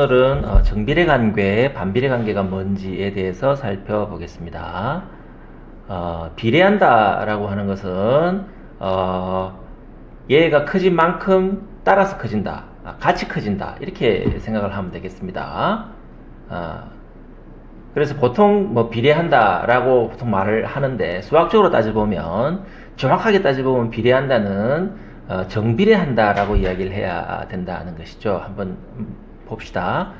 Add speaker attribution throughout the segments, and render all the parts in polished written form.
Speaker 1: 오늘은 정비례 관계, 반비례 관계가 뭔지에 대해서 살펴보겠습니다. 비례한다라고 하는 것은 얘가 커진 만큼 따라서 커진다, 같이 커진다, 이렇게 생각을 하면 되겠습니다. 그래서 보통 뭐 비례한다라고 보통 말을 하는데, 수학적으로 따져보면, 정확하게 따져보면 비례한다는 정비례한다라고 이야기를 해야 된다는 것이죠. 한번 봅시다.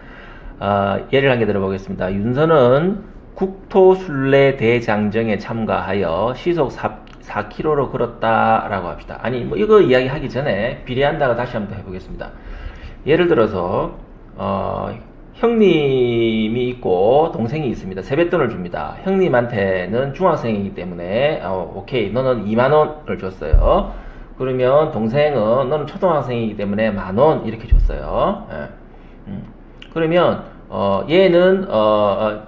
Speaker 1: 예를 한 개 들어보겠습니다. 윤서는 국토순례대장정에 참가하여 시속 4km로 걸었다라고 합시다. 아니, 뭐 이거 이야기하기 전에 비례한다가 다시 한번 해보겠습니다. 예를 들어서 형님이 있고 동생이 있습니다. 세뱃돈을 줍니다. 형님한테는 중학생이기 때문에 오케이, 너는 2만원을 줬어요. 그러면 동생은 너는 초등학생이기 때문에 10,000원 이렇게 줬어요. 그러면 얘는 그럼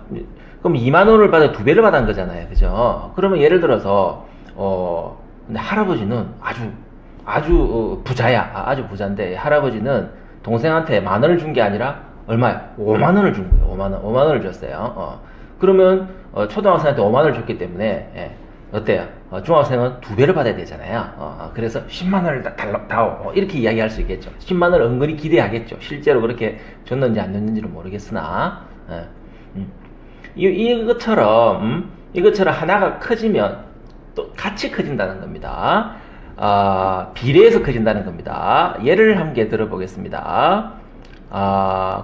Speaker 1: 2만원을 받아 2배를 받은 거잖아요. 그죠? 그러면 예를 들어서 근데 할아버지는 아주 부자야. 아주 부자인데 할아버지는 동생한테 10,000원을 준 게 아니라 얼마야? 50,000원을 준 거예요. 5만원을 줬어요. 그러면 초등학생한테 50,000원을 줬기 때문에 어때요? 중학생은 2배를 받아야 되잖아요. 그래서 10만원을 다오. 이렇게 이야기할 수 있겠죠. 10만원을 은근히 기대하겠죠. 실제로 그렇게 줬는지 안 줬는지는 모르겠으나, 이것처럼 하나가 커지면 또 같이 커진다는 겁니다. 비례해서 커진다는 겁니다. 예를 한 개 들어보겠습니다.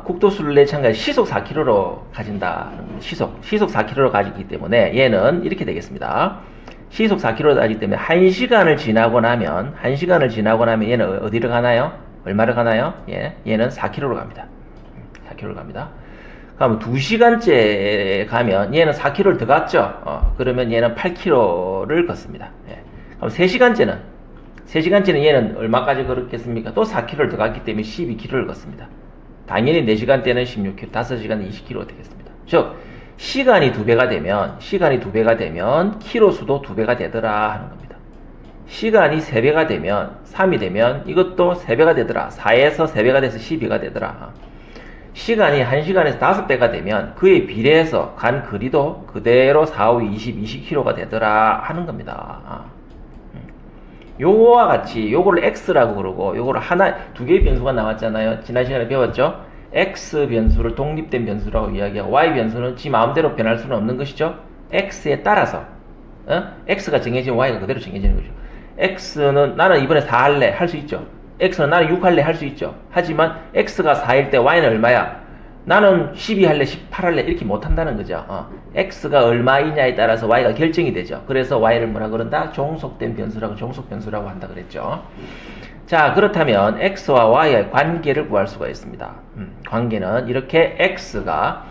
Speaker 1: 국토순례 참가 시속 4km로 가진다. 시속 4km로 가지기 때문에 얘는 이렇게 되겠습니다. 시속 4km로 가기 때문에 1시간을 지나고 나면 얘는 어디를 가나요? 얼마를 가나요? 얘는 4km로 갑니다. 4km로 갑니다. 그럼 2시간째 가면 얘는 4km를 더 갔죠? 그러면 얘는 8km를 걷습니다. 그럼 3시간째는 얘는 얼마까지 걸었겠습니까? 또 4km를 더 갔기 때문에 12km를 걷습니다. 당연히 4시간대는 16km, 5시간은 20km 되겠습니다. 즉, 시간이 2배가 되면 키로 수도 2배가 되더라 하는 겁니다. 시간이 3배가 되면, 3이 되면 이것도 3배가 되더라. 4에서 3배가 돼서 12가 되더라. 시간이 1시간에서 5배가 되면 그에 비례해서 간 거리도 그대로 4, 5, 20km가 되더라 하는 겁니다. 요거와 같이 요거를 x라고 그러고 요거를 두 개의 변수가 나왔잖아요. 지난 시간에 배웠죠? x 변수를 독립된 변수라고 이야기하고 y 변수는 지 마음대로 변할 수는 없는 것이죠. x에 따라서 x가 정해지면 y가 그대로 정해지는 거죠. x는 나는 이번에 4 할래 할 수 있죠. x는 나는 6 할래 할 수 있죠. 하지만 x가 4일 때 y는 얼마야? 나는 12 할래 18 할래 이렇게 못 한다는 거죠. x가 얼마이냐에 따라서 y가 결정이 되죠. 그래서 y를 뭐라 그런다? 종속된 변수라고, 종속 변수라고 한다 그랬죠. 자, 그렇다면 x와 y의 관계를 구할 수가 있습니다. 관계는 이렇게 x가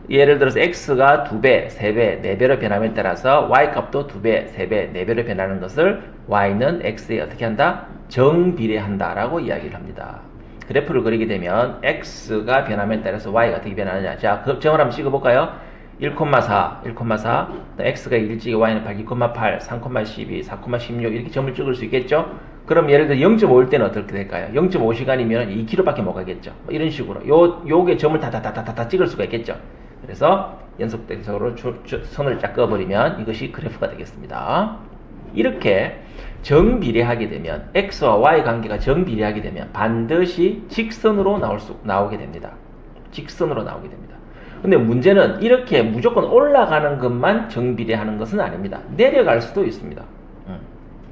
Speaker 1: 예를 들어서 x가 2배, 3배, 4배로 변함에 따라서 y 값도 2배, 3배, 4배로 변하는 것을 y는 x에 어떻게 한다? 정비례한다 라고 이야기를 합니다. 그래프를 그리게 되면 x가 변함에 따라서 y가 어떻게 변하느냐. 자, 그 점을 한번 찍어볼까요? 1,4, x가 1찍에 y는 8, 2,8, 3,12, 4,16 이렇게 점을 찍을 수 있겠죠? 그럼 예를 들어 0.5일 때는 어떻게 될까요? 0.5시간이면 2km밖에 못 가겠죠? 이런 식으로 요게 점을 다 찍을 수가 있겠죠? 그래서 연속적으로 선을 쫙 그어버리면 이것이 그래프가 되겠습니다. 이렇게 정비례하게 되면 x와 y 관계가 정비례하게 되면 반드시 직선으로 나오게 됩니다. 직선으로 나오게 됩니다. 근데 문제는 이렇게 무조건 올라가는 것만 정비례하는 것은 아닙니다. 내려갈 수도 있습니다.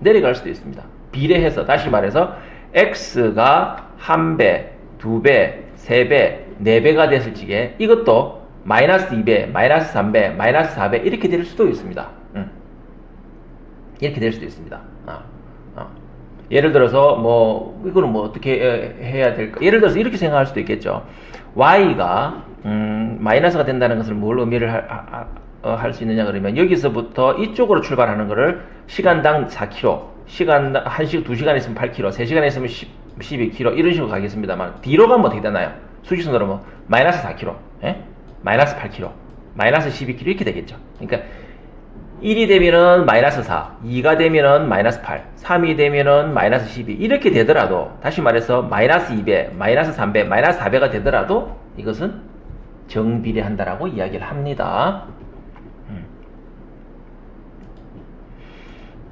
Speaker 1: 내려갈 수도 있습니다. 비례해서 다시 말해서 x가 1배, 2배, 3배, 4배가 됐을 적에 이것도 마이너스 2배, 마이너스 3배, 마이너스 4배 이렇게 될 수도 있습니다. 이렇게 될 수도 있습니다. 예를 들어서 이거는 어떻게 해야 될까? 예를 들어서 이렇게 생각할 수도 있겠죠. y가 마이너스가 된다는 것을 뭘 의미를 할 수 있느냐 그러면 여기서부터 이쪽으로 출발하는 거를 시간당 4km, 2시간 있으면 8km, 3시간 있으면 12km 이런 식으로 가겠습니다만 뒤로 가면 어떻게 되나요? 수직선으로 마이너스 4km, 마이너스 8km, 마이너스 12km 이렇게 되겠죠. 그러니까 1이 되면은 마이너스 4, 2가 되면은 마이너스 8, 3이 되면은 마이너스 12 이렇게 되더라도 다시 말해서 마이너스 2배, 마이너스 3배, 마이너스 4배가 되더라도 이것은 정비례한다라고 이야기를 합니다.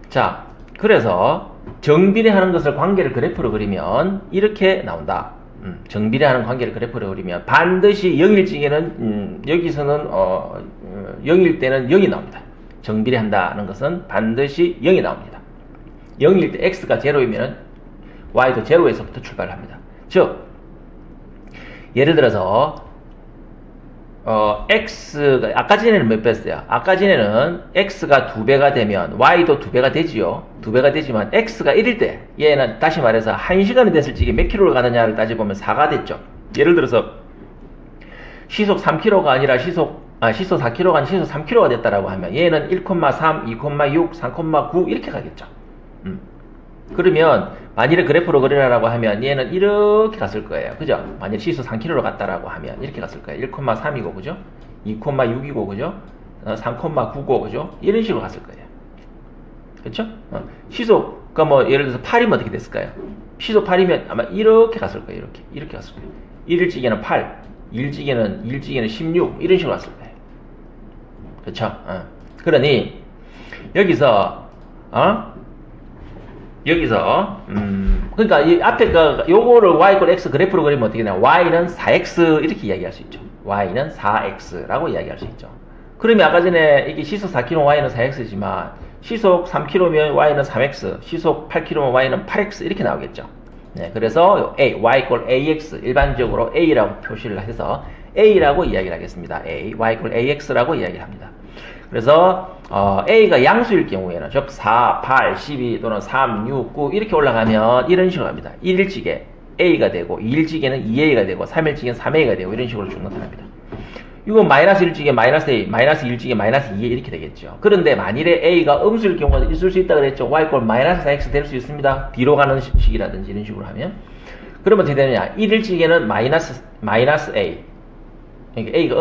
Speaker 1: 자, 그래서 정비례하는 것을 관계를 그래프로 그리면 이렇게 나온다. 정비례하는 관계를 그래프로 그리면 반드시 0일 적에는 여기서는 0일 때는 0이 나옵니다. 정비례한다는 것은 반드시 0이 나옵니다. 0일 때 x가 0이면 y도 0에서부터 출발을 합니다. 즉 예를 들어서 x가 아까 전에는 몇 배였어요? 아까 전에는 x가 2배가 되면 y도 2배가 되지요. 2배가 되지만 x가 1일 때 얘는 다시 말해서 1시간이 됐을 적에 몇 킬로를 가느냐를 따져보면 4가 됐죠. 예를 들어서 시속 3km가 아니라 시속 4km가 아니라 시속 3km가 됐다라고 하면 얘는 1,3, 2,6, 3,9 이렇게 가겠죠. 그러면 만일에 그래프로 그리라고 하면 얘는 이렇게 갔을 거예요. 그죠? 만일 시속 3km로 갔다라고 하면 이렇게 갔을 거예요. 1,3이고 그죠? 2,6이고 그죠? 3,9고 그죠? 이런 식으로 갔을 거예요. 그렇죠? 시속가 뭐 예를 들어서 8이면 어떻게 됐을까요? 시속 8이면 아마 이렇게 갔을 거예요. 이렇게 갔을 거예요. 1일지기는 8, 2일지기는 16 이런 식으로 갔을 거예요. 그렇죠? 그러니 여기서 그러니까 이 앞에 요거를 y = x 그래프로 그리면 어떻게 되냐? y는 4x 이렇게 이야기할 수 있죠. y는 4x라고 이야기할 수 있죠. 그러면 아까 전에 이게 시속 4km y는 4x지만 시속 3km면 y는 3x, 시속 8km면 y는 8x 이렇게 나오겠죠. 네, 그래서 y = ax 일반적으로 a라고 표시를 해서 a라고 이야기를 하겠습니다. y = ax라고 이야기를 합니다. 그래서 a가 양수일 경우에는 즉 4, 8, 12 또는 3, 6, 9 이렇게 올라가면 이런 식으로 합니다. 1일지게 a가 되고 2일지게는 2a가 되고 3일지게는 3a가 되고 이런 식으로 쭉 나타납니다. 이건 마이너스 1지게 마이너스 a, 마이너스 1지게 마이너스 2a 이렇게 되겠죠. 그런데 만일에 a가 음수일 경우가 있을 수 있다 그랬죠. y = 마이너스 4x 될 수 있습니다. 뒤로 가는 식이라든지 이런 식으로 하면 그러면 어떻게 되느냐? 1일지게는 마이너스 a 그러니까 a가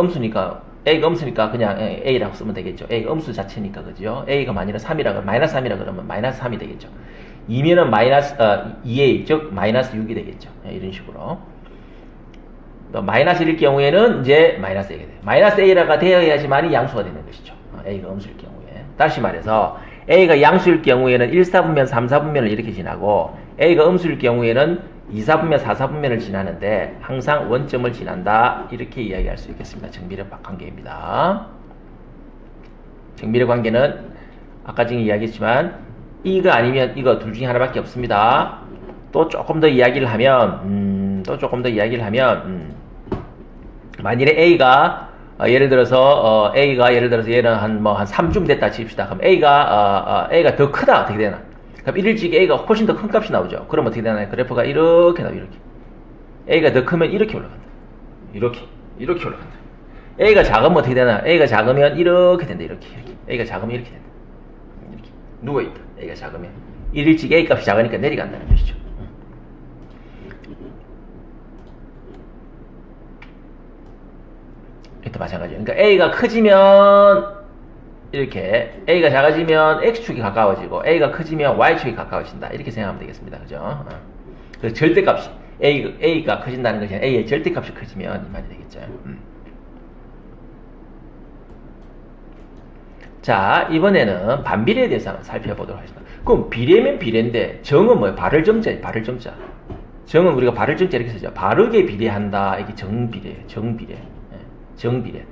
Speaker 1: 음수니까 그냥 a라고 쓰면 되겠죠. a가 음수 자체니까 그죠. a가 만일에 3이라 그러면 마이너스 3이라 그러면 마이너스 3이 되겠죠. 2면은 마이너스 2a 즉 마이너스 6이 되겠죠. 이런 식으로. 또 마이너스 1일 경우에는 이제 마이너스 a가 돼요. 마이너스 a라가 되어야지만이 양수가 되는 것이죠. a가 음수일 경우에. 다시 말해서 a가 양수일 경우에는 1, 4분면, 3, 4분면을 이렇게 지나고 a가 음수일 경우에는 2, 4분면, 4, 4분면을 지나는데 항상 원점을 지난다. 이렇게 이야기할 수 있겠습니다. 정비례 관계입니다. 정비례 관계는 아까 전에 이야기했지만 이거 아니면 이거 둘 중에 하나밖에 없습니다. 또 조금 더 이야기를 하면 만일에 a가 예를 들어서 얘는 한 3쯤 됐다 칩시다. 그럼 a가 더 크다. 어떻게 되나? 그럼 1일지기 a가 훨씬 더 큰 값이 나오죠. 그럼 어떻게 되나요? 그래프가 이렇게 나와요. 이렇게. a가 더 크면 이렇게 올라간다. 이렇게 올라간다. a가 작으면 어떻게 되나? a가 작으면 이렇게 된다. 이렇게. a가 작으면 이렇게 된다. 이렇게. 누워있다. a가 작으면. 1일지기 a 값이 작으니까 내려간다는 것이죠. 이것도 마찬가지예요. 그러니까 a가 커지면 이렇게 a가 작아지면 x축이 가까워지고 a가 커지면 y축이 가까워진다. 이렇게 생각하면 되겠습니다. 그죠? 그래서 절대값이 a가 커진다는 것이 a의 절대값이 커지면 이 말이 되겠죠. 자, 이번에는 반비례에 대해서 한번 살펴보도록 하겠습니다. 그럼 비례면 비례인데 정은 뭐예요? 발을정자예요. 발을정자. 정은 우리가 발을정자 이렇게 쓰죠. 바르게 비례한다. 이게 정비례예요. 정비례.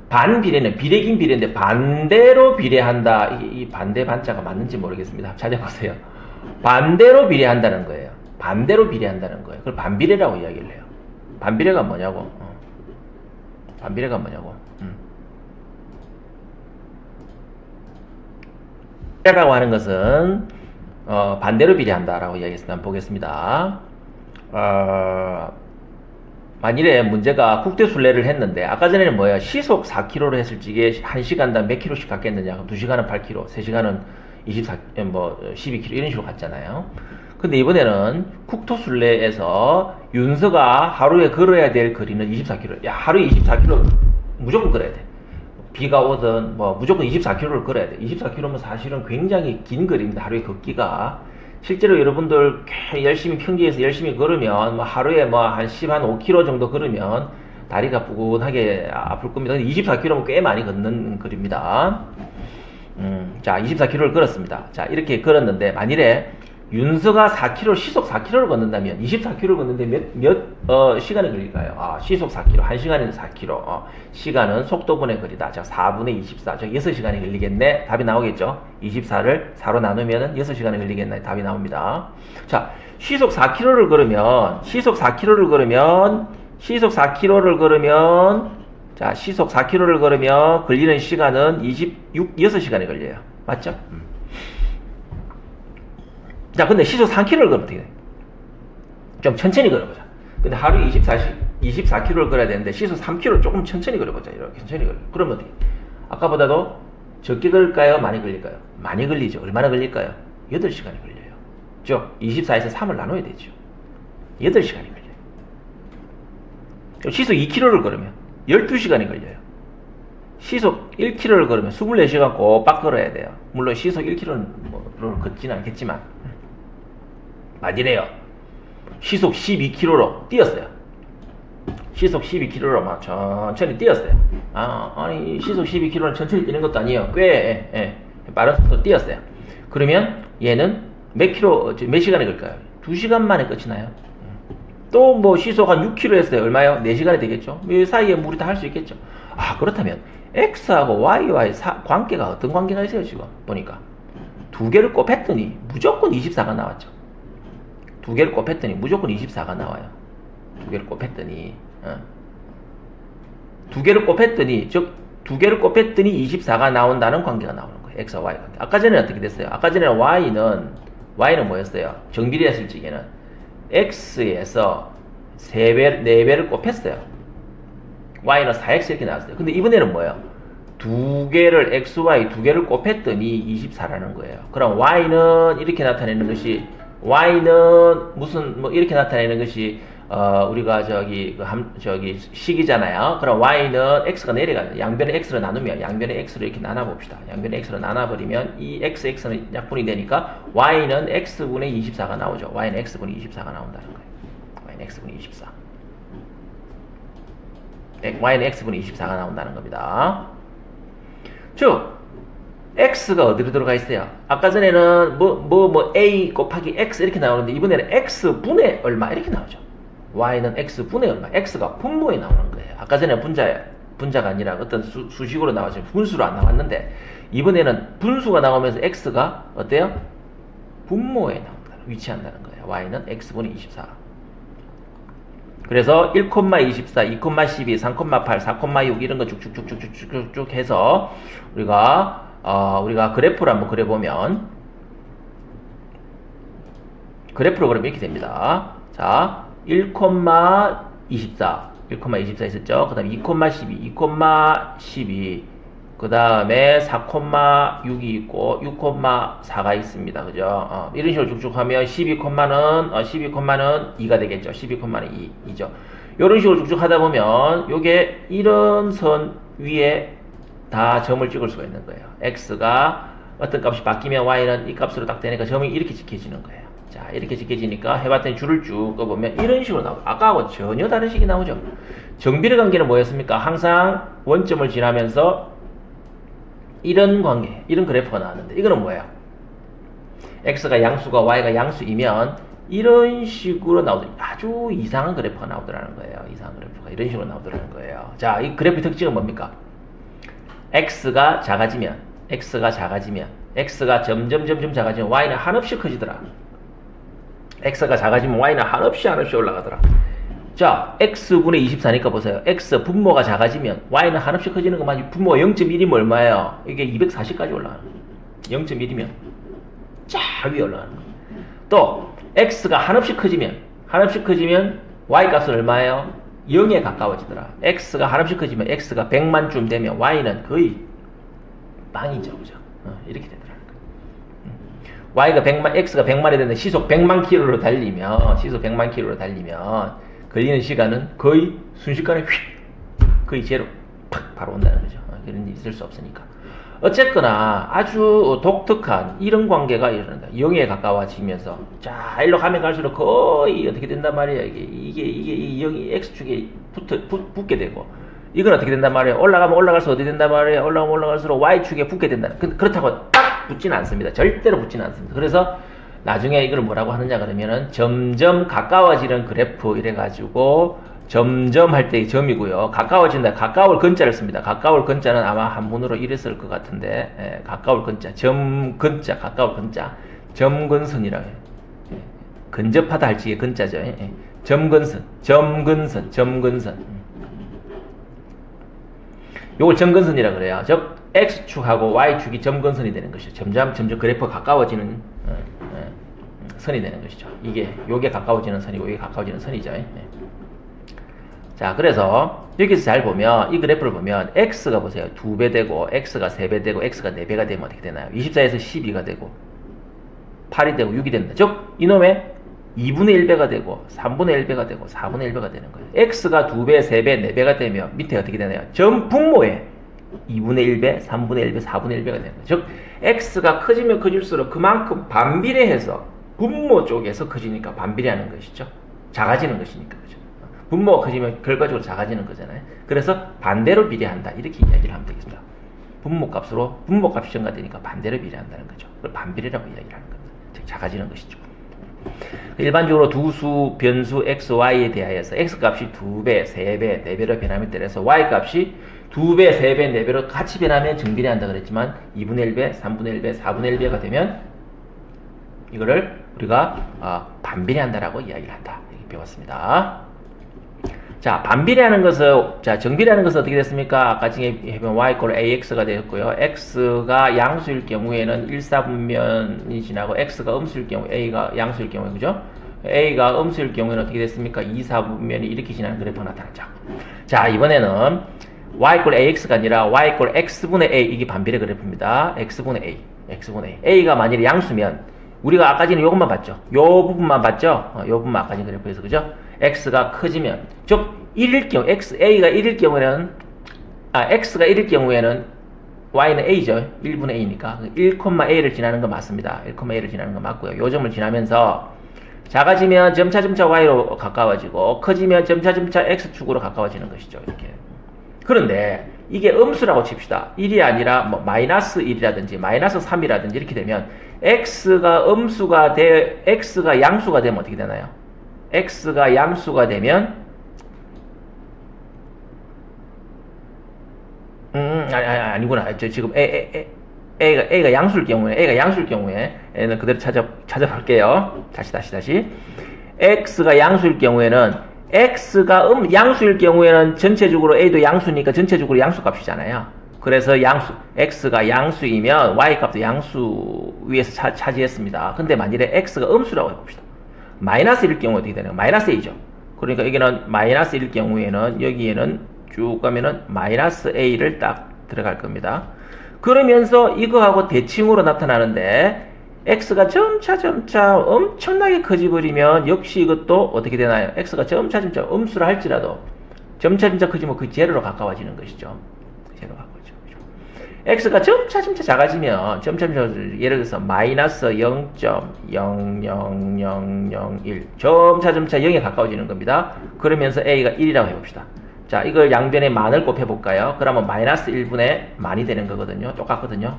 Speaker 1: 반비례는 비례긴 비례인데 반대로 비례한다. 이 반대 반자가 맞는지 모르겠습니다. 찾아보세요. 반대로 비례한다는 거예요. 반대로 비례한다는 거예요. 그걸 반비례라고 이야기를 해요. 반비례가 뭐냐고. 반비례가 뭐냐고. 비례라고 하는 것은 반대로 비례한다라고 이야기했습니다. 한번 보겠습니다. 만일에 문제가 국대순례를 했는데 아까 전에는 뭐야? 시속 4km로 했을 적에 1시간당 몇 킬로씩 갔겠느냐? 그럼 2시간은 8km, 3시간은 12km 이런 식으로 갔잖아요. 근데 이번에는 국토순례에서 윤서가 하루에 걸어야 될 거리는 24km. 야, 하루에 24km 무조건 걸어야 돼. 비가 오든 뭐 무조건 24km를 걸어야 돼. 24km면 사실은 굉장히 긴 거리입니다. 하루에 걷기가. 실제로 여러분들 열심히 평지에서 열심히 걸으면 뭐 하루에 뭐 한 5km 정도 걸으면 다리가 부근하게 아플 겁니다. 24km면 꽤 많이 걷는 거리입니다. 자, 24km를 걸었습니다. 자, 이렇게 걸었는데 만일에 윤서가 4km, 시속 4km를 걷는다면 24km를 걷는데 몇 시간이 걸릴까요? 아, 시속 4km, 1시간에는 4km. 시간은 속도분의 거리다. 자, 4분의 24. 저 6시간이 걸리겠네. 답이 나오겠죠? 24를 4로 나누면 6시간이 걸리겠네. 답이 나옵니다. 자, 시속 4km를 걸으면 자, 시속 4km를 걸으면 걸리는 시간은 6시간이 걸려요. 맞죠? 자, 근데 시속 3km를 걸으면 어떻게 돼? 좀 천천히 걸어보자. 근데 하루에 24km를 걸어야 되는데 시속 3km를 조금 천천히 걸어보자. 이렇게 천천히 걸어. 그러면 어떻게? 아까보다도 적게 걸릴까요? 많이 걸릴까요? 많이 걸리죠. 얼마나 걸릴까요? 8시간이 걸려요. 그죠? 24에서 3을 나눠야 되죠. 8시간이 걸려요. 시속 2km를 걸으면 12시간이 걸려요. 시속 1km를 걸으면 24시간 꼬박 걸어야 돼요. 물론 시속 1km는 뭐 걷지는 않겠지만 만일에요 시속 12km로 뛰었어요. 시속 12km로 막 천천히 뛰었어요. 아니 시속 12km는 천천히 뛰는 것도 아니에요. 꽤 빠른 속도로 뛰었어요. 그러면 얘는 몇 시간에 걸까요? 2시간 만에 끝이 나요. 또 뭐 시속 한 6km 했어요. 얼마요? 4시간이 되겠죠. 이 사이에 우리 다 할 수 있겠죠. 아, 그렇다면 X하고 Y와의 관계가 어떤 관계가 있어요? 지금 보니까 두 개를 곱했더니 무조건 24가 나왔죠. 두 개를 곱했더니 무조건 24가 나와요. 두 개를 곱했더니 두 개를 곱했더니 24가 나온다는 관계가 나오는 거예요. X와 Y 관계. 아까 전에 어떻게 됐어요? 아까 전에 Y는 뭐였어요? 정비례했을 적에는 X에서 4배를 곱했어요. Y는 4X 이렇게 나왔어요. 근데 이번에는 뭐예요? XY 두 개를 곱했더니 24라는 거예요. 그럼 Y는 이렇게 나타내는 것이 이렇게 나타내는 것이 우리가 식이잖아요. 그럼 Y는 X가 내려가요. 양변의 X로 나누면 양변의 X로 이렇게 나눠봅시다. 양변의 X로 나눠버리면 이 X는 약분이 되니까 Y는 X분의 24가 나오죠. Y는 X분의 24가 나온다는 거예요. Y는 X분의 24. Y는 X분의 24가 나온다는 겁니다. 즉 X가 어디로 들어가 있어요? 아까 전에는 A 곱하기 X 이렇게 나오는데 이번에는 X분의 얼마 이렇게 나오죠. Y는 X분의 얼마. X가 분모에 나오는 거예요. 아까 전에 분자가 아니라 어떤 수식으로 나왔죠. 분수로 안 나왔는데 이번에는 분수가 나오면서 X가 어때요? 분모에 나온다. 위치한다는 거예요. Y는 X분의 24. 그래서 1,24, 2,12, 3,8, 4,6 이런 거 쭉쭉쭉쭉쭉쭉 해서 우리가 그래프를 한번 그려보면 그래프로 그러면 이렇게 됩니다. 자, 1,24 있었죠. 그 다음에 2,12, 2,12 그 다음에 4,6이 있고 6,4가 있습니다. 그죠? 이런 식으로 쭉쭉 하면 12,는 2가 되겠죠. 12,는 2죠. 이런 식으로 쭉쭉 하다 보면 요게 이런 선 위에 다 점을 찍을 수가 있는 거예요. X가 어떤 값이 바뀌면 Y는 이 값으로 딱 되니까 점이 이렇게 찍혀지는 거예요. 자, 이렇게 찍혀지니까 해봤더니 줄을 쭉 꺼보면 이런 식으로 나오고 아까하고 전혀 다른 식이 나오죠. 정비례 관계는 뭐였습니까? 항상 원점을 지나면서 이런 관계, 이런 그래프가 나왔는데 이거는 뭐예요? X가 양수가 Y가 양수이면 이런 식으로 나오더니 아주 이상한 그래프가 나오더라는 거예요. 이상한 그래프가 이런 식으로 나오더라는 거예요. 자, 이 그래프의 특징은 뭡니까? X가 작아지면 X가 점점 작아지면 Y는 한없이 커지더라. X가 작아지면 Y는 한없이 올라가더라. 자, X분의 24니까 보세요. X 분모가 작아지면 Y는 한없이 커지는 것만 분모가 0.1이면 얼마예요? 이게 240까지 올라가는 거예요. 0.1이면 쫙 위에 올라가는 거예요. 또 X가 한없이 커지면 Y 값은 얼마예요? 0에 가까워지더라. X가 한없이 커지면 X가 100만쯤 되면 Y는 거의 빵이죠. 그죠? 이렇게 되더라는 거예요. X가 100만이 되는데 시속 100만 킬로로 달리면 걸리는 시간은 거의 순식간에 거의 제로 팍 바로 온다는 거죠. 이런 일이 있을 수 없으니까. 어쨌거나 아주 독특한 이런 관계가 일어난다. 0에 가까워지면서 자 일로 가면 갈수록 거의 어떻게 된단 말이에요. 이게 이 0이 x축에 붙게 되고 이건 어떻게 된단 말이에요. 올라가면 올라갈수록 어떻게 된단 말이에요. 올라가면 올라갈수록 y축에 붙게 된다. 그렇다고 딱 붙지는 않습니다. 절대로 붙지는 않습니다. 그래서 나중에 이걸 뭐라고 하느냐 그러면은 점점 가까워지는 그래프 이래가지고 점점 할 때 점이고요. 가까워진다. 가까울 근자를 씁니다. 가까울 근자는 아마 한문으로 이랬을 것 같은데 가까울 근자, 점 근자, 가까울 근자, 점근선이라고 해요. 근접하다 할지의 근자죠. 점근선, 점근선, 점근선. 요걸 점근선이라고 그래요. 즉 x축하고 y축이 점근선이 되는 것이죠. 점점 그래프가 가까워지는 선이 되는 것이죠. 요게 가까워지는 선이고 요게 가까워지는 선이죠. 자, 그래서 여기서 잘 보면 이 그래프를 보면 x가 보세요. 2배 되고 x가 3배 되고 x가 4배가 되면 어떻게 되나요? 24에서 12가 되고 8이 되고 6이 됩니다. 즉 이놈의 2분의 1배가 되고 3분의 1배가 되고 4분의 1배가 되는 거예요. x가 2배, 3배, 4배가 되면 밑에 어떻게 되나요? 전 분모에 2분의 1배, 3분의 1배, 4분의 1배가 되는 거예요. 즉 x가 커지면 커질수록 그만큼 반비례해서 분모 쪽에서 커지니까 반비례하는 것이죠. 작아지는 것이니까. 그죠? 분모가 커지면 결과적으로 작아지는 거잖아요. 그래서 반대로 비례한다. 이렇게 이야기를 하면 되겠습니다. 분모값이 증가되니까 반대로 비례한다는 거죠. 그걸 반비례라고 이야기를 하는 겁니다. 즉 작아지는 것이죠. 일반적으로 두 수 변수 x, y에 대하여서 x 값이 2배, 3배, 4배로 변함에 따라서 y 값이 2배, 3배, 4배로 같이 변하면 정비례한다 그랬지만 2분의 1배, 3분의 1배, 4분의 1배가 되면 이거를 우리가 반비례한다라고 이야기를 한다. 이렇게 배웠습니다. 자, 반비례하는 것은, 자, 정비례하는 것은 어떻게 됐습니까? 아까 지금 해보면 y = ax가 되었고요. x가 양수일 경우에는 1사분면이 지나고 x가 음수일 경우, a가 양수일 경우에, 그죠? a가 음수일 경우에는 어떻게 됐습니까? 2사분면이 이렇게 지나는 그래프가 나타났죠. 자, 이번에는 y = ax가 아니라 y = x분의 a, 이게 반비례 그래프입니다. x분의 a, x분의 a. a가 만일에 양수면, 우리가 아까 전에 요것만 봤죠? 요 부분만 봤죠? 요 부분만 아까 전에 그래프에서, 그죠? x가 커지면, 즉 1일 경우, a가 1일 경우에는 x가 1일 경우에는 y는 a죠. 1분의 a니까 1,a를 지나는 거 맞습니다. 1,a를 지나는 거 맞고요. 요 점을 지나면서 작아지면 점차 y로 가까워지고 커지면 점차 x축으로 가까워지는 것이죠. 이렇게. 그런데 이게 음수라고 칩시다. 1이 아니라 뭐 마이너스 1이라든지 마이너스 3이라든지 이렇게 되면 x가 양수가 되면 어떻게 되나요? x가 양수가 되면 아니구나. 저 지금 a가 양수일 경우에 는 그대로 찾아볼게요. 다시 x가 양수일 경우에는 x가 양수일 경우에는 전체적으로 a도 양수니까 전체적으로 양수값이잖아요. 그래서 x가 양수이면 y값도 양수 위에서 차지했습니다. 근데 만일에 x가 음수라고 해봅시다. 마이너스 1일 경우 어떻게 되나요? 마이너스 a죠. 그러니까 여기는 마이너스 1일 경우에는 여기에는 쭉 가면은 마이너스 a를 딱 들어갈 겁니다. 그러면서 이거하고 대칭으로 나타나는데 x가 점차 엄청나게 커져버리면 역시 이것도 어떻게 되나요? x가 점차 음수라 할지라도 점차 커지면 그 제로로 가까워지는 것이죠. 제로 가까워지죠. x가 점차 작아지면 예를 들어서 마이너스 0.00001 점차 0에 가까워지는 겁니다. 그러면서 a가 1이라고 해봅시다. 자, 이걸 양변에 만을 곱해볼까요? 그러면 마이너스 1분의 만이 되는 거거든요. 똑같거든요.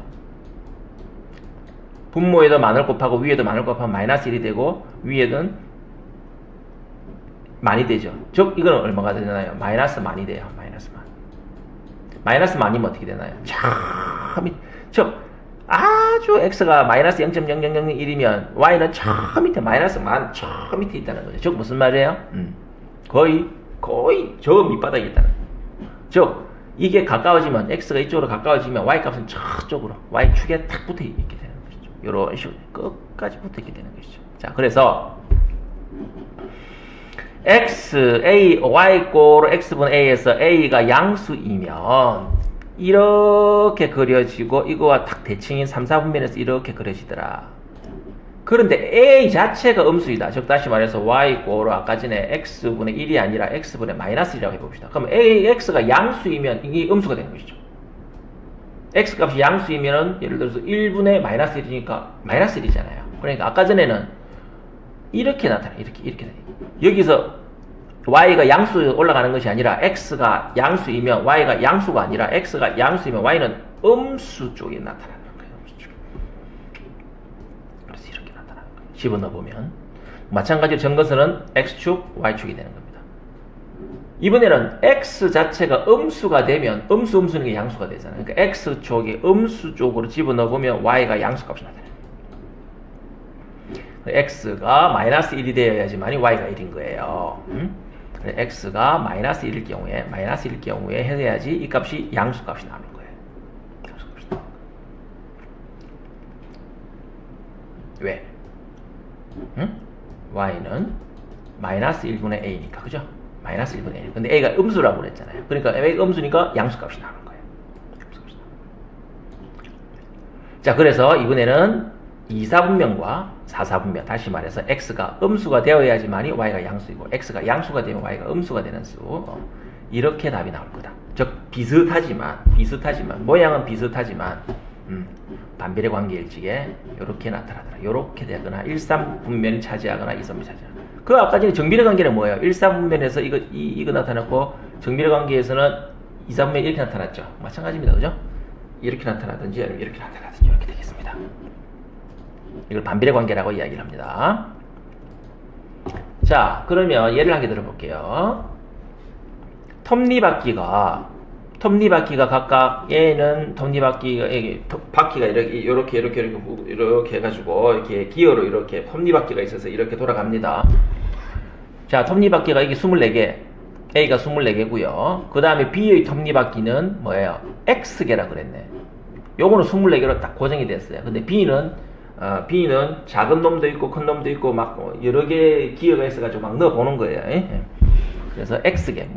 Speaker 1: 분모에도 만을 곱하고 위에도 만을 곱하면 마이너스 1이 되고 위에는 만이 되죠. 즉 이거는 얼마가 되나요? 마이너스 만이 돼요. 마이너스 만이면 어떻게 되나요? 즉 아주 x가 마이너스 0.0001이면 y는 저 밑에 마이너스 만 저 밑에 있다는 거죠. 즉 무슨 말이에요? 거의 저 밑바닥에 있다는 거예요. 즉 이게 가까워지면 x가 이쪽으로 가까워지면 y값은 저쪽으로 y축에 탁 붙어 있게 되는 것이죠. 이런 식으로 끝까지 붙어 있게 되는 것이죠. 자, 그래서 y 꼴 x분의 a에서 a가 양수이면 이렇게 그려지고 이거와 탁 대칭인 3, 4분면에서 이렇게 그려지더라. 그런데 a 자체가 음수이다. 즉 다시 말해서 y 꼴 아까 전에 x분의 1이 아니라 x분의 마이너스 1이라고 해봅시다. 그럼 x가 양수이면 이게 음수가 되는 것이죠. x 값이 양수이면은 예를 들어서 1분의 마이너스 1이니까 마이너스 1이잖아요. 그러니까 아까 전에는 이렇게 나타나. 이렇게. 여기서 y가 양수 올라가는 것이 아니라 x가 양수이면 y가 양수가 아니라 x가 양수이면 y는 음수 쪽에 나타나는 거예요. 음수 쪽. 그래서 이렇게 나타나는 거예요. 집어넣어 보면 마찬가지로 정근선은 x축, y축이 되는 겁니다. 이번에는 x 자체가 음수가 되면 음수는 게 양수가 되잖아요. 그러니까 x쪽에 음수 쪽으로 집어넣어 보면 y가 양수값이 나타나요. x가 마이너스 1이 되어야지만이 y가 1인 거예요. x가 마이너스 1일 경우에 해야지 이 값이 양수값이 나오는 거예요. 양수값이 나오는 거예요. 왜? y는 마이너스 1분의 a니까, 그죠? 마이너스 1분의 1. 근데 a가 음수라고 그랬잖아요. 그러니까 a가 음수니까 양수값이 나오는 거예요. 양수값이 나오는 거예요. 자, 그래서 이번에는 2사분면과 4사분면, 다시 말해서 x가 음수가 되어야지만이 y가 양수이고 x가 양수가 되면 y가 음수가 되는 수, 이렇게 답이 나올 거다. 즉 비슷하지만 모양은 비슷하지만 반비례 관계일지에 이렇게 나타나더라. 이렇게 되거나 1,3분면이 차지하거나 2,3분면이 차지하거나. 그 아까 전에 정비례 관계는 뭐예요? 1,3분면에서 이거 나타났고 정비례 관계에서는 2,3분면이 이렇게 나타났죠. 마찬가지입니다. 그죠? 이렇게 나타나든지 아니면 이렇게 나타나든지 이렇게 되겠습니다. 이걸 반비례 관계라고 이야기를 합니다. 자, 그러면 예를 한 개 들어볼게요. 톱니바퀴가 각각 얘는 바퀴가 이렇게 해가지고 이렇게 기어로 이렇게 톱니바퀴가 있어서 이렇게 돌아갑니다. 자, 톱니바퀴가 이게 24개, A가 24개고요. 그 다음에 B의 톱니바퀴는 뭐예요? X개라 그랬네. 요거는 24개로 딱 고정이 됐어요. 근데 B는 작은 놈도 있고 큰 놈도 있고 막 여러 개 기어가 있어가지고 막 넣어보는 거예요. 그래서 X개,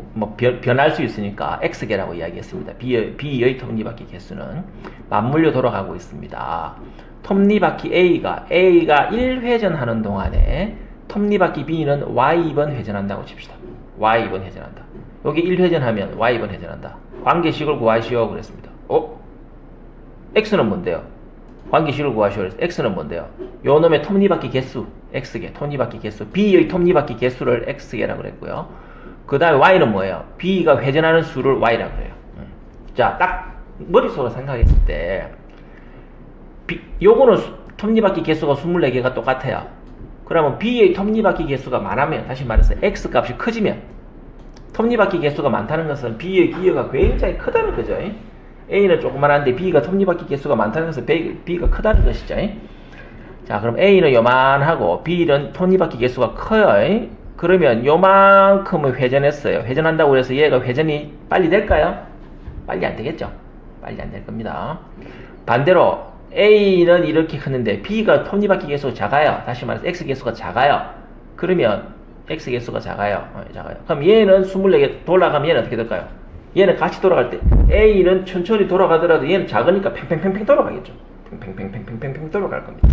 Speaker 1: 변할 수 있으니까 X개라고 이야기했습니다. B의 톱니바퀴 개수는 맞물려 돌아가고 있습니다. 톱니바퀴 A가 1회전 하는 동안에 톱니바퀴 B는 Y번 회전한다고 칩시다. Y번 회전한다. 여기 1회전 하면 Y번 회전한다. 관계식을 구하시오 그랬습니다. X는 뭔데요? 관계식을 구하시오 그랬어요. X는 뭔데요? 요 놈의 톱니바퀴 개수, X개, 톱니바퀴 개수, B의 톱니바퀴 개수를 X개라고 그랬고요. 그 다음에 Y는 뭐예요? B가 회전하는 수를 Y라고 그래요. 자, 딱 머릿속으로 생각했을 때 요거는 톱니바퀴 개수가 24개가 똑같아요. 그러면 B의 톱니바퀴 개수가 많으면, 다시 말해서 X값이 커지면, 톱니바퀴 개수가 많다는 것은 B의 기여가 굉장히 크다는 거죠. A는 조그만한데 B가 톱니바퀴 개수가 많다는 것은 B가 크다는 것이죠. 자, 그럼 A는 요만하고 B는 톱니바퀴 개수가 커요. 그러면 요만큼을 회전했어요. 회전한다고 해서 얘가 회전이 빨리 될까요? 빨리 안 되겠죠. 빨리 안 될 겁니다. 반대로 A는 이렇게 크는데 B가 톱니바퀴 개수가 작아요. 다시 말해서 X 개수가 작아요. 그러면 X 개수가 작아요. 그럼 얘는 24개 돌아가면 얘는 어떻게 될까요? 얘는 같이 돌아갈 때 A는 천천히 돌아가더라도 얘는 작으니까 팽팽팽팽 돌아가겠죠. 팽팽팽팽팽팽 돌아갈 겁니다.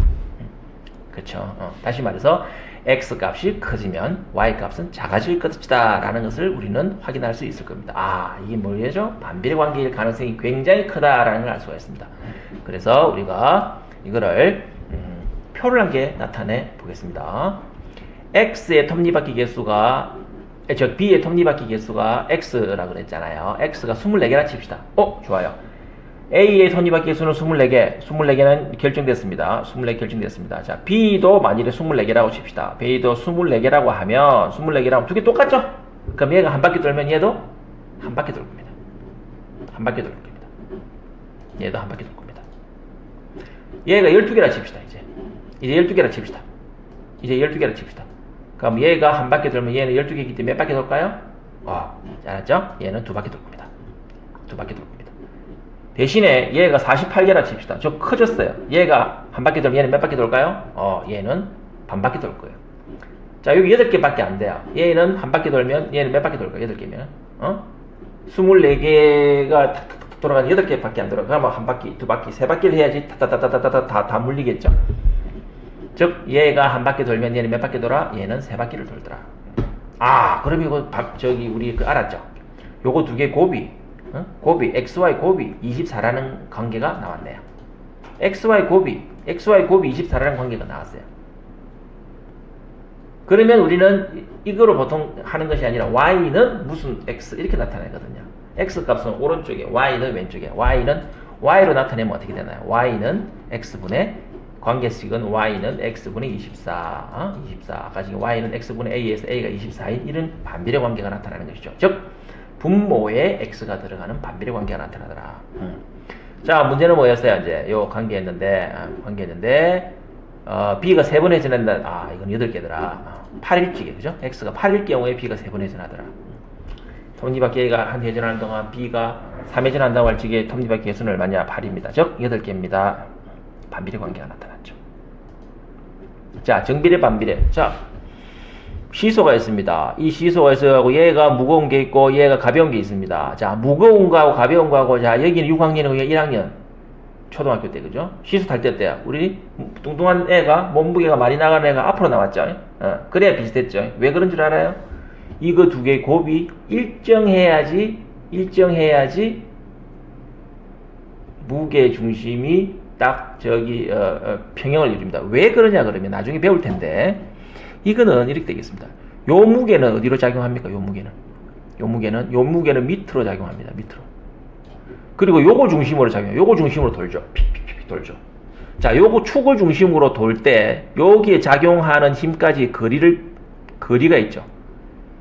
Speaker 1: 그렇죠. 다시 말해서 X 값이 커지면 Y 값은 작아질 것이다 라는 것을 우리는 확인할 수 있을 겁니다. 이게 뭐죠? 반비례 관계일 가능성이 굉장히 크다라는 걸 알 수가 있습니다. 그래서 우리가 이거를 표를 한 개 나타내 보겠습니다. X의 톱니바퀴 개수가 B의 톱니바퀴 개수가 X라고 그랬잖아요. X가 24개라 칩시다. 좋아요. A의 톱니바퀴 개수는 24개는 결정됐습니다. 24개 결정됐습니다. 자, B도 만일에 24개라고 칩시다. B도 24개라고 하면, 24개라고 두 개 똑같죠? 그럼 얘가 한 바퀴 돌면 얘도 한 바퀴 돌 겁니다. 한 바퀴 돌 겁니다. 얘도 한 바퀴 돌 겁니다. 얘가 12개라 칩시다, 이제 12개라 칩시다. 그럼 얘가 한 바퀴 돌면 얘는 12개이기 때문에 몇 바퀴 돌까요? 알았죠? 얘는 두 바퀴 돌 겁니다. 두 바퀴 돌 겁니다. 대신에 얘가 48개라 칩시다. 저 커졌어요. 얘가 한 바퀴 돌면 얘는 몇 바퀴 돌까요? 얘는 반 바퀴 돌 거예요. 자, 여기 8개밖에 안 돼요. 얘는 한 바퀴 돌면 얘는 몇 바퀴 돌까요? 8개면 24개가 탁탁탁 돌아가는 8개밖에 안 돌아가. 그러면 한 바퀴, 두 바퀴, 세 바퀴를 해야지 다 물리겠죠. 즉 얘가 한 바퀴 돌면 얘는 몇 바퀴 돌아? 얘는 세 바퀴를 돌더라. 그럼 이거 우리 알았죠? 요거 두 개 곱이 곱이 xy 곱이 24라는 관계가 나왔네요. xy 곱이 24라는 관계가 나왔어요. 그러면 우리는 이거로 보통 하는 것이 아니라 y는 무슨 x 이렇게 나타내거든요. x 값은 오른쪽에, y는 왼쪽에. y는 y로 나타내면 어떻게 되나요? y는 x분의 관계식은 y는 x분의 24, 24. 아까 지금 y는 x분의 a에서 a가 24인 이런 반비례 관계가 나타나는 것이죠. 즉 분모에 x가 들어가는 반비례 관계가 나타나더라. 자, 문제는 뭐였어요? 이제 요 관계였는데 b가 3번 회전한다. 이건 8개더라. 8일 적에, 그죠? x가 8일 경우에 b가 3번 회전하더라. 톱니바퀴 a가 한 회전하는 동안 b가 3회전 한다고 할 적에 톱니바퀴 횟수는 얼마냐? 8입니다. 즉 8개입니다. 반비례 관계가 나타났죠. 자, 정비례 반비례. 자, 시소가 있습니다. 이 시소가 있어가지고 얘가 무거운 게 있고 얘가 가벼운 게 있습니다. 자, 무거운 거하고 가벼운 거하고, 자, 여기는 6학년이고 1학년 초등학교 때, 그죠? 시소 탈 때 어때요? 우리 뚱뚱한 애가 몸무게가 많이 나가는 애가 앞으로 나왔죠. 그래야 비슷했죠. 왜 그런 줄 알아요? 이거 두 개의 곱이 일정해야지 무게 중심이 딱 저기 평형을 이룹니다. 왜 그러냐 그러면 나중에 배울 텐데, 이거는 이렇게 되겠습니다. 요 무게는 어디로 작용합니까? 요 무게는 밑으로 작용합니다. 밑으로. 그리고 요거 중심으로 작용해요. 요거 중심으로 돌죠. 픽픽픽 돌죠. 자, 요거 축을 중심으로 돌 때 여기에 작용하는 힘까지 거리가 있죠.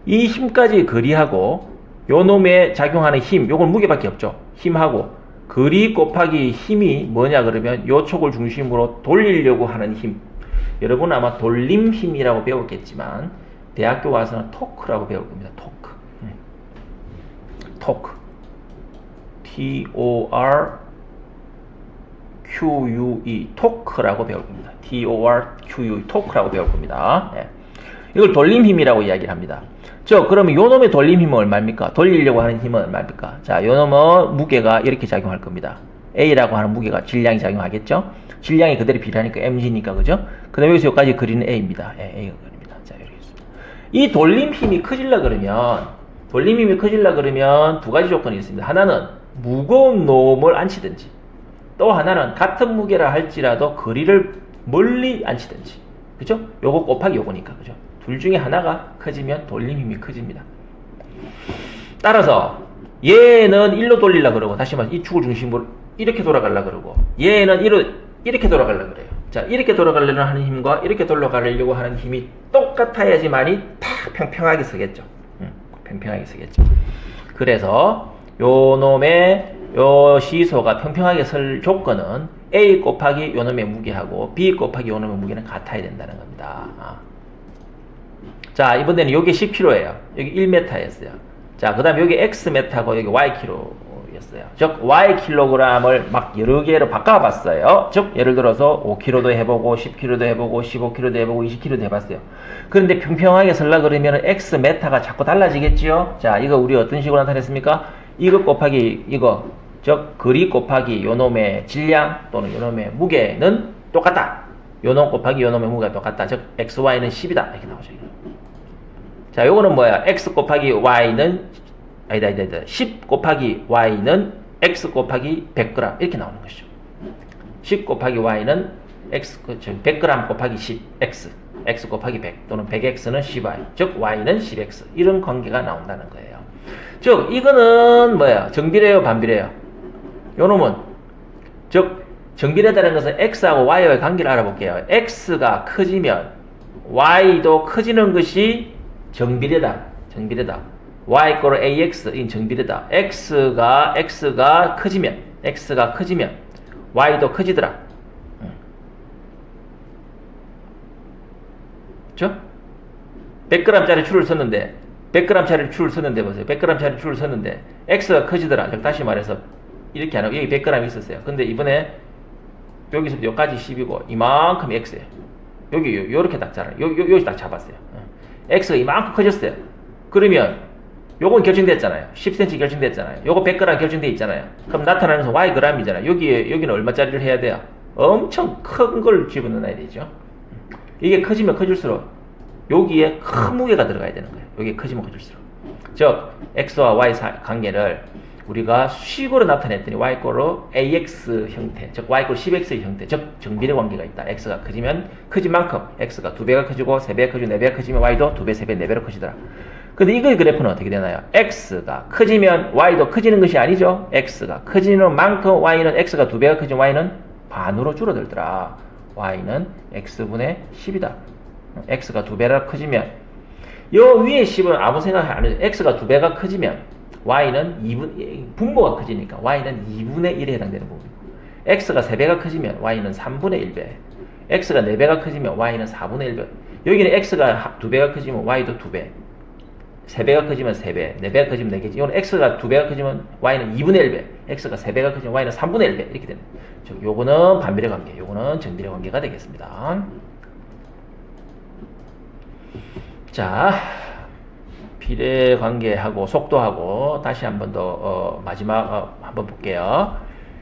Speaker 1: 이 힘까지 거리하고 요 놈에 작용하는 힘, 요건 무게밖에 없죠. 힘하고 거리 곱하기 힘이 뭐냐 그러면 요 촉을 중심으로 돌리려고 하는 힘. 여러분 아마 돌림 힘이라고 배웠겠지만 대학교 와서는 토크라고 배울 겁니다. 토크. T-O-R-Q-U-E 토크라고 배울 겁니다. T-O-R-Q-U-E 토크라고 배울 겁니다. 예. 이걸 돌림 힘이라고 이야기를 합니다. 그러면 요 놈의 돌림 힘은 얼마입니까? 돌리려고 하는 힘은 얼마입니까? 자, 요 놈의 무게가 이렇게 작용할 겁니다. A라고 하는 무게가 질량이 작용하겠죠? 질량이 그대로 비례하니까 mg니까, 그죠? 그 다음에 여기서 여기까지 그리는 A입니다. 예, A가 그립니다. 자, 이렇게 있습니다. 이 돌림 힘이 커질라 그러면 두 가지 조건이 있습니다. 하나는 무거운 놈을 안 치든지, 또 하나는 같은 무게라 할지라도 거리를 멀리 안 치든지, 그죠? 요거 곱하기 요거니까, 그죠? 둘 중에 하나가 커지면 돌림 힘이 커집니다. 따라서 얘는 1로 돌리려 그러고, 다시 말해서 이 축을 중심으로 이렇게 돌아가려 그러고, 얘는 이렇게 돌아가려 그래요. 자, 이렇게 돌아가려고 하는 힘과 이렇게 돌아가려고 하는 힘이 똑같아야지만이 탁 평평하게 서겠죠. 평평하게 서겠죠. 그래서 요 놈의 요 시소가 평평하게 설 조건은 A 곱하기 요 놈의 무게하고 B 곱하기 요 놈의 무게는 같아야 된다는 겁니다. 자, 이번에는 요게 10kg예요. 여기 1m였어요. 자, 그 다음에 여기 xm하고 여기 ykg였어요. 즉 ykg을 막 여러 개로 바꿔봤어요. 즉 예를 들어서 5kg도 해보고 10kg도 해보고 15kg도 해보고 20kg도 해봤어요. 그런데 평평하게 설라 그러면 xm가 자꾸 달라지겠지요. 자, 이거 우리 어떤 식으로 나타냈습니까? 이거 곱하기 이거, 즉 거리 곱하기 요놈의 질량 또는 요놈의 무게는 똑같다. 요놈 곱하기 요놈의 무게가 똑같다. 즉 xy는 10이다. 이렇게 나오죠. 자, 요거는 뭐야? x 곱하기 y는 아니다. 10 곱하기 y는 x 곱하기 100g 이렇게 나오는 것이죠. 10 곱하기 y는 x 100g 곱하기 10x, x 곱하기 100 또는 100x는 10y, 즉 y는 10x 이런 관계가 나온다는 거예요. 즉 이거는 뭐야? 정비례요, 반비례요? 요 놈은 즉 정비례다는 것은 x하고 y와의 관계를 알아볼게요. x가 커지면 y도 커지는 것이 정비례다. y = ax 인 정비례다. x가 커지면 y도 커지더라. 그렇죠? 100g짜리 줄을 섰는데 100g짜리 줄을 섰는데 보세요. 100g짜리 줄을 섰는데 x가 커지더라. 다시 말해서 이렇게 안 하고 여기 100g 있었어요. 근데 이번에 여기서부터 여기까지 10이고 이만큼 x예요. 여기 요렇게 딱 잡아요. 여기 딱 잡았어요. x가 이만큼 커졌어요. 그러면 요건 결정됐잖아요. 10cm 결정됐잖아요. 요거 100g 결정돼 있잖아요. 그럼 나타나는 것은 y g이잖아요. 여기는 얼마짜리를 해야 돼요? 엄청 큰 걸 집어넣어야 되죠. 이게 커지면 커질수록 여기에 큰 무게가 들어가야 되는 거예요. 여기에 커지면 커질수록. 즉 x와 y 관계를 우리가 수식으로 나타냈더니 y꼴로 ax 형태, 즉 y꼴 10x의 형태, 즉 정비례 관계가 있다. x가 커지면 커진 만큼 x가 2배가 커지고 3배가 커지고 4배가 커지면 y도 2배, 3배, 4배로 커지더라. 근데 이거의 그래프는 어떻게 되나요? x가 커지면 y도 커지는 것이 아니죠. x가 커지는 만큼 y는 x가 2배가 커지면 y는 반으로 줄어들더라. y는 x분의 10이다. x가 2배라 커지면 요 위에 10은 아무 생각 안 해도 x가 2배가 커지면 y는 분모가 커지니까 y는 2분의 1에 해당되는 부분이고, x가 3배가 커지면 y는 3분의 1배, x가 4배가 커지면 y는 4분의 1배. 여기는 x가 2배가 커지면 y도 2배, 3배가 커지면 3배, 4배가 커지면 4개지. 이거는 x가 2배가 커지면 y는 2분의 1배, x가 3배가 커지면 y는 3분의 1배 이렇게 되는 거죠. 요거는 반비례 관계, 요거는 정비례 관계가 되겠습니다. 자, 비례 관계하고 속도하고 다시 한 번 더 마지막 한번 볼게요.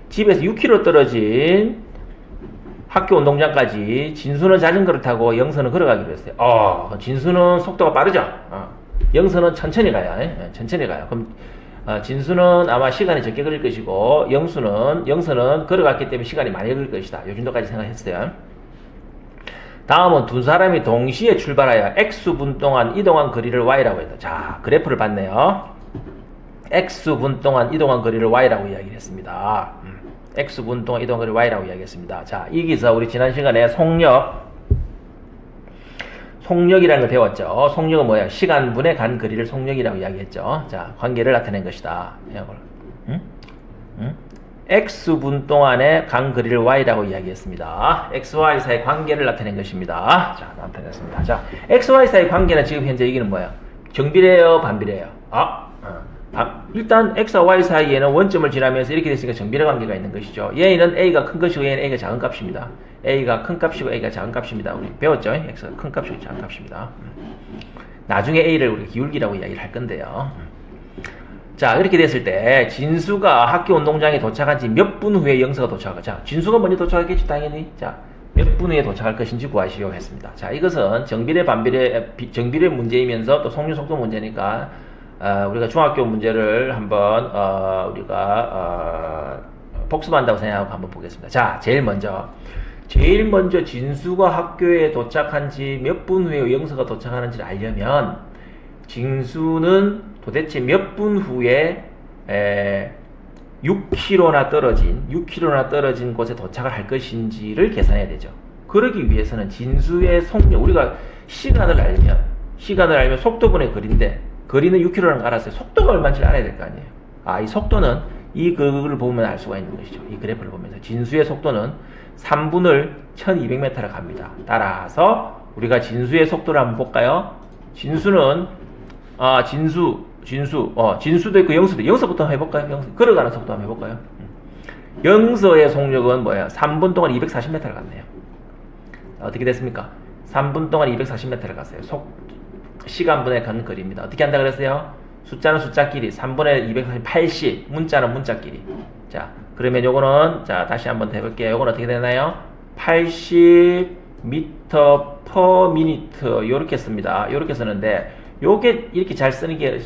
Speaker 1: 집에서 6km 떨어진 학교 운동장까지 진수는 자전거를 타고 영서는 걸어가기로 했어요. 진수는 속도가 빠르죠. 영서는 천천히 가요. 천천히 가요. 그럼 진수는 아마 시간이 적게 걸릴 것이고 영서는 걸어갔기 때문에 시간이 많이 걸릴 것이다. 요 정도까지 생각했어요. 다음은 두 사람이 동시에 출발하여 x분 동안 이동한 거리를 y라고 했다. 자, 그래프를 봤네요. x분 동안 이동한 거리를 y라고 이야기를 했습니다. x분 동안 이동한 거리를 y라고 이야기했습니다. 자, 여기서 우리 지난 시간에 속력이라는 걸 배웠죠. 속력은 뭐야? 시간분에 간 거리를 속력이라고 이야기했죠. 자, 관계를 나타낸 것이다. x분 동안에 간 거리를 y라고 이야기했습니다. x, y 사이 관계를 나타낸 것입니다. 자, 나타냈습니다. 자, x, y 사이 관계는 지금 현재 여기는 뭐야? 정비례예요, 반비례예요? 일단 x와 y 사이에는 원점을 지나면서 이렇게 됐으니까 정비례 관계가 있는 것이죠. 얘는 a가 큰 것이고 얘는 a가 작은 값입니다. a가 큰 값이고 a가 작은 값입니다. 우리 배웠죠? x가 큰 값이고 작은 값입니다. 나중에 a를 우리 기울기라고 이야기를 할 건데요. 자, 이렇게 됐을 때 진수가 학교 운동장에 도착한 지 몇 분 후에 영서가 도착할까? 자, 진수가 먼저 도착하겠지 당연히. 자, 몇 분 후에 도착할 것인지 구하시오 했습니다. 자, 이것은 정비례 정비례 문제이면서 또 속력 속도 문제니까 우리가 중학교 문제를 한번 우리가 복습한다고 생각하고 한번 보겠습니다. 자, 제일 먼저 진수가 학교에 도착한 지 몇 분 후에 영서가 도착하는지를 알려면 진수는 도대체 몇 분 후에 6km나 떨어진 곳에 도착을 할 것인지를 계산해야 되죠. 그러기 위해서는 진수의 속력, 우리가 시간을 알면 속도분의 거리인데, 거리는 6km라는 걸 알았어요. 속도가 얼마인지를 알아야 될 거 아니에요. 이 속도는 이 그걸 보면 알 수가 있는 것이죠. 이 그래프를 보면서 진수의 속도는 3분을 1200m를 갑니다. 따라서 우리가 진수의 속도를 한번 볼까요? 진수는 진수도 있고 영서부터 한번 해볼까요? 걸어가는 속도 한번 해볼까요? 영서의 속력은 뭐야? 3분 동안 240m를 갔네요. 어떻게 됐습니까? 3분 동안 240m를 갔어요. 시간분의 간 거리입니다. 어떻게 한다 그랬어요? 숫자는 숫자끼리, 3분의 240, 80, 문자는 문자끼리. 자, 그러면 요거는, 자, 다시 한번 더 해볼게요. 요거는 어떻게 되나요? 80m per minute. 요렇게 씁니다. 요렇게 쓰는데, 요게 이렇게 잘 쓰는 게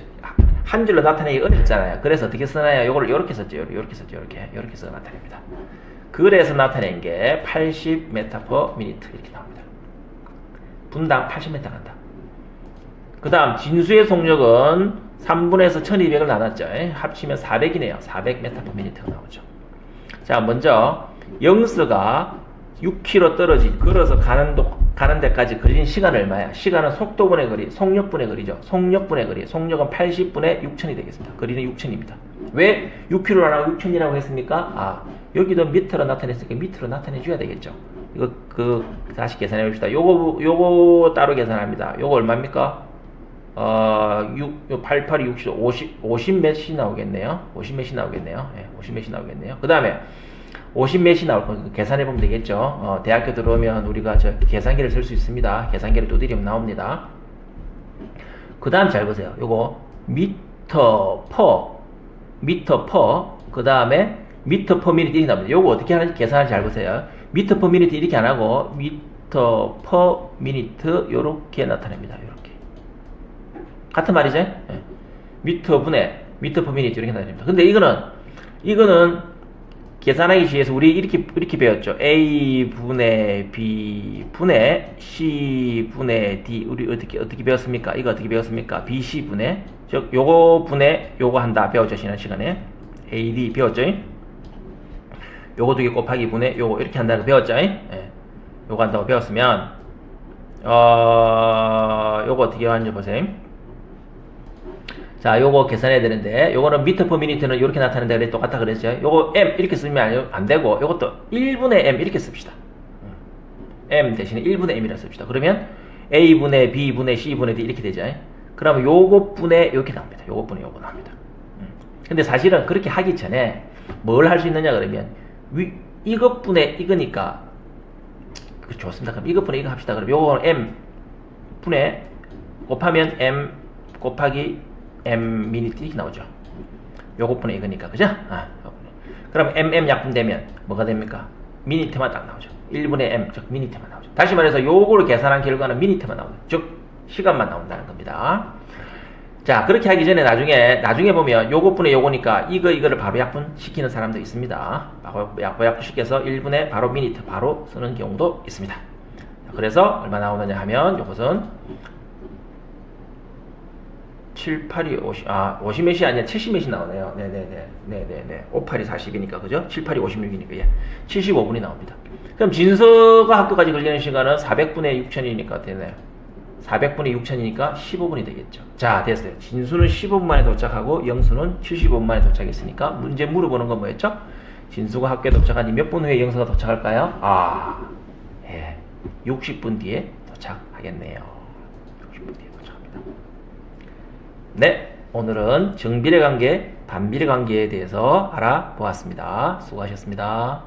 Speaker 1: 한 줄로 나타내기 어렵잖아요. 그래서 어떻게 쓰나요? 요거를 요렇게 썼죠. 요렇게 써서 나타냅니다. 그래서 나타낸 게 80m per minute 이렇게 나옵니다. 분당 80m 간다. 그 다음 진수의 속력은 3분에서 1200을 나눴죠. 합치면 400이네요. 400m per minute가 나오죠. 자, 먼저 영서가 6km 걸어서 가는 데까지 걸린 시간은 얼마야? 시간은 속도분의 거리, 속력분의 거리죠. 속력분의 거리. 속력은 80분의 6000이 되겠습니다. 거리는 6000입니다. 왜 6km로 안 하고 6000이라고 했습니까? 여기도 미터로 나타냈으니까 미터로 나타내줘야 되겠죠. 이거, 다시 계산해 봅시다. 요거 따로 계산합니다. 요거 얼마입니까? 88, 50 몇이 나오겠네요. 50 몇이 나오겠네요. 예, 50 몇이 나오겠네요. 그 다음에 50 몇이 나올 거니까 계산해보면 되겠죠. 대학교 들어오면 우리가 계산기를 쓸 수 있습니다. 계산기를 두드리면 나옵니다. 그 다음 잘 보세요. 요거 미터 퍼, 그 다음에 미터 퍼 미니트 이렇게 나옵니다. 요거 어떻게 하는지 계산을 잘 보세요. 미터 퍼 미니트 이렇게 안 하고 미터 퍼 미니트 요렇게 나타냅니다. 요렇게. 같은 말이죠? 네. 미터 미터 퍼 미니트 이렇게 나눠집니다. 근데 이거는 계산하기 위해서 우리 이렇게 배웠죠. A분의 B분의 C분의 D. 우리 어떻게 배웠습니까? 이거 어떻게 배웠습니까? BC분의, 즉 요거 분의 요거 한다 배웠죠. 지난 시간에 AD 배웠죠. 요거 두 개 곱하기 분의 요거 이렇게 한다는 거 배웠죠. 예. 요거 한다고 배웠으면 요거 어떻게 하는지 보세요. 자, 요거 계산해야 되는데, 요거는 미터 퍼 미니트는 이렇게 나타낸다 그래 똑같다 그랬죠. 요거 M 이렇게 쓰면 안 되고, 요것도 1분의 M 이렇게 씁시다. M 대신에 1분의 M이라 씁시다. 그러면 A분의 B분의 C분의 D 이렇게 되죠. 그러면 요것분의 이렇게 나옵니다. 요것분의 요거 나옵니다. 근데 사실은 그렇게 하기 전에 뭘 할 수 있느냐 그러면, 이것분의 이거니까, 좋습니다. 그럼 이것분의 이거 합시다. 그럼 요거는 M 분의 곱하면 M 곱하기 M 미니트 이렇게 나오죠. 요것분의 이거니까, 그죠? 그럼 MM 약분되면 뭐가 됩니까? 미니트만 딱 나오죠. 1분의 M, 즉 미니트만 나오죠. 다시 말해서 요거를 계산한 결과는 미니트만 나오죠. 즉 시간만 나온다는 겁니다. 자, 그렇게 하기 전에 나중에 보면 요것분의 요거니까 이거를 바로 약분시키는 사람도 있습니다. 약분시켜서 1분의 바로 미니트 바로 쓰는 경우도 있습니다. 그래서 얼마 나오느냐 하면 요것은 7, 8이 50, 50몇이 아니라 70몇이 나오네요. 네네네. 5, 8이 40이니까, 그죠? 7, 8이 56이니까, 예. 75분이 나옵니다. 그럼 진서가 학교까지 걸리는 시간은 400분의 6천이니까 되네요. 400분의 6천이니까 15분이 되겠죠. 자, 됐어요. 진수는 15분 만에 도착하고, 영수는 75분 만에 도착했으니까, 문제 물어보는 건 뭐였죠? 진수가 학교에 도착하니 몇 분 후에 영수가 도착할까요? 예. 60분 뒤에 도착하겠네요. 60분 뒤에 도착합니다. 네, 오늘은 정비례 관계, 반비례 관계에 대해서 알아보았습니다. 수고하셨습니다.